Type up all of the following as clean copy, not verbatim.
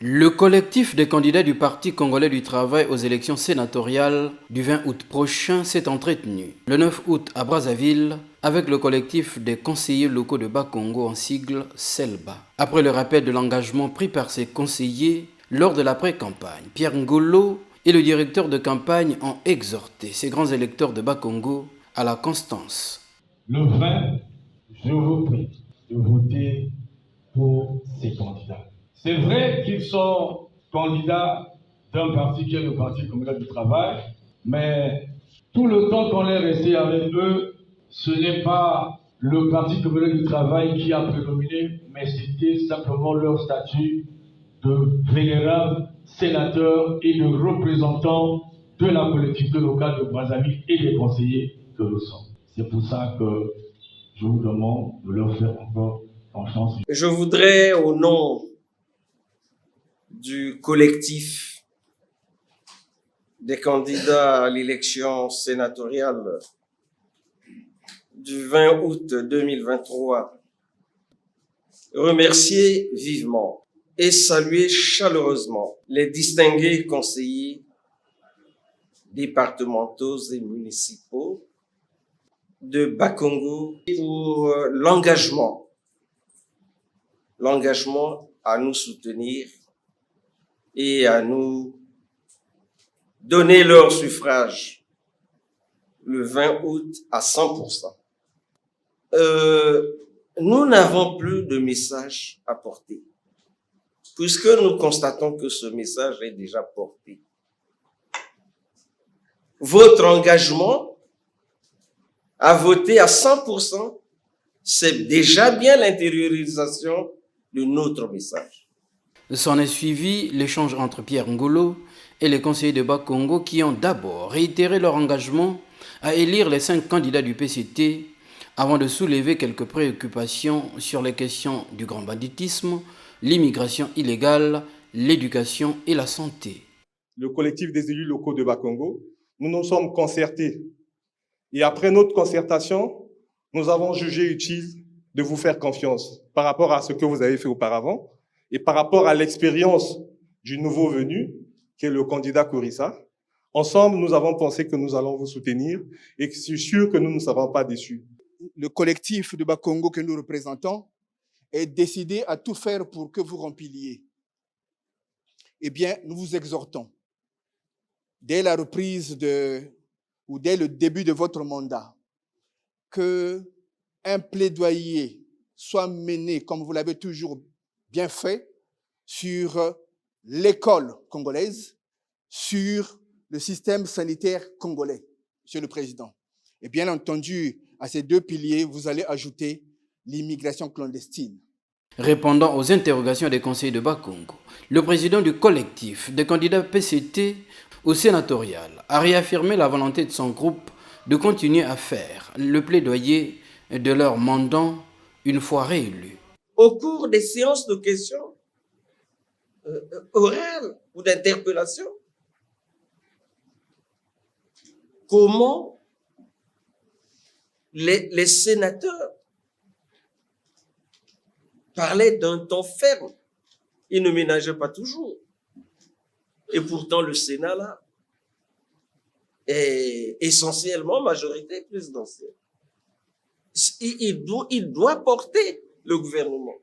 Le collectif des candidats du Parti congolais du travail aux élections sénatoriales du 20 août prochain s'est entretenu le 9 août à Brazzaville avec le collectif des conseillers locaux de Bas-Congo en sigle CELBA. Après le rappel de l'engagement pris par ces conseillers lors de l'après-campagne, Pierre Ngolo et le directeur de campagne ont exhorté ces grands électeurs de Bas-Congo à la constance. Le 20, je vous prie de voter pour ces candidats. C'est vrai qu'ils sont candidats d'un parti qui est le Parti congolais du travail, mais tout le temps qu'on est resté avec eux, ce n'est pas le Parti congolais du travail qui a prédominé, mais c'était simplement leur statut de vénérables sénateurs et de représentants de la collectivité locale de Brazzaville et des conseillers que nous sommes. C'est pour ça que je vous demande de leur faire encore confiance. Je voudrais, au nom du collectif des candidats à l'élection sénatoriale du 20 août 2023, remercier vivement et saluer chaleureusement les distingués conseillers départementaux et municipaux de Bas-Congo pour l'engagement à nous soutenir et à nous donner leur suffrage le 20 août à 100%. Nous n'avons plus de message à porter, puisque nous constatons que ce message est déjà porté. Votre engagement à voter à 100%, c'est déjà bien l'intériorisation de notre message. S'en est suivi l'échange entre Pierre Ngolo et les conseillers de Bas-Congo qui ont d'abord réitéré leur engagement à élire les 5 candidats du PCT avant de soulever quelques préoccupations sur les questions du grand banditisme, l'immigration illégale, l'éducation et la santé. Le collectif des élus locaux de Bas-Congo, nous nous sommes concertés. Et après notre concertation, nous avons jugé utile de vous faire confiance par rapport à ce que vous avez fait auparavant et par rapport à l'expérience du nouveau venu, qui est le candidat Kourissa. Ensemble, nous avons pensé que nous allons vous soutenir et que je suis sûr que nous ne serons pas déçus. Le collectif de Bas-Congo que nous représentons est décidé à tout faire pour que vous rempliez. Eh bien, nous vous exhortons, dès la reprise ou dès le début de votre mandat, qu'un plaidoyer soit mené, comme vous l'avez toujours bien fait, sur l'école congolaise, sur le système sanitaire congolais, Monsieur le Président. Et bien entendu, à ces 2 piliers, vous allez ajouter l'immigration clandestine. Répondant aux interrogations des conseillers de Bas-Congo, le président du collectif des candidats PCT au sénatorial a réaffirmé la volonté de son groupe de continuer à faire le plaidoyer de leur mandant une fois réélus. Au cours des séances de questions orales ou d'interpellations, comment les sénateurs parlaient d'un ton ferme. Ils ne ménageaient pas toujours. Et pourtant, le Sénat, là, est essentiellement majorité présidentielle. Il doit porter le gouvernement.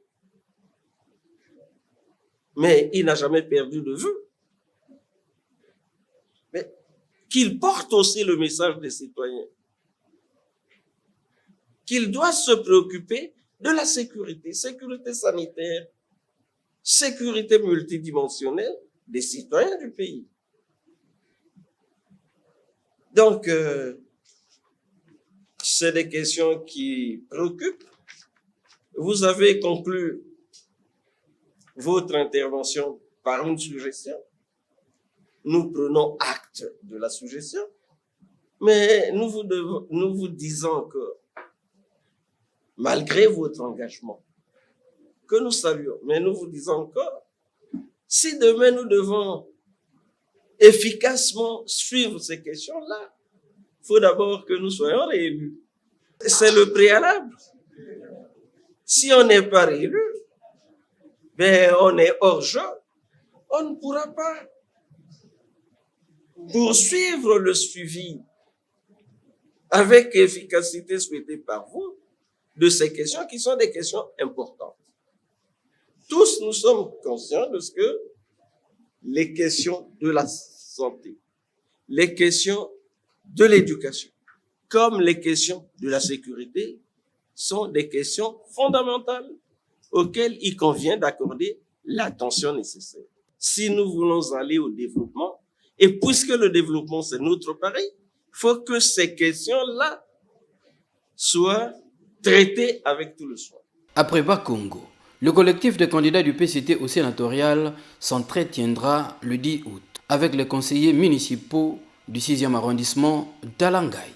Mais il n'a jamais perdu de vue. Mais qu'il porte aussi le message des citoyens. Qu'il doit se préoccuper de la sécurité sanitaire, sécurité multidimensionnelle des citoyens du pays. Donc, c'est des questions qui préoccupent. Vous avez conclu votre intervention par une suggestion. Nous prenons acte de la suggestion, mais nous vous disons que malgré votre engagement, que nous saluons, mais nous vous disons encore, si demain nous devons efficacement suivre ces questions-là, il faut d'abord que nous soyons réélus. C'est le préalable. Si on n'est pas réélu, ben on est hors jeu. on ne pourra pas poursuivre le suivi avec efficacité souhaitée par vous de ces questions qui sont des questions importantes. Tous nous sommes conscients de ce que les questions de la santé, les questions de l'éducation, comme les questions de la sécurité, sont des questions fondamentales auxquelles il convient d'accorder l'attention nécessaire. Si nous voulons aller au développement, et puisque le développement c'est notre pari, il faut que ces questions-là soient traitées avec tout le soin. Après Bakongo, le collectif de candidats du PCT au sénatorial s'entretiendra le 10 août avec les conseillers municipaux du 6e arrondissement d'Alangaï.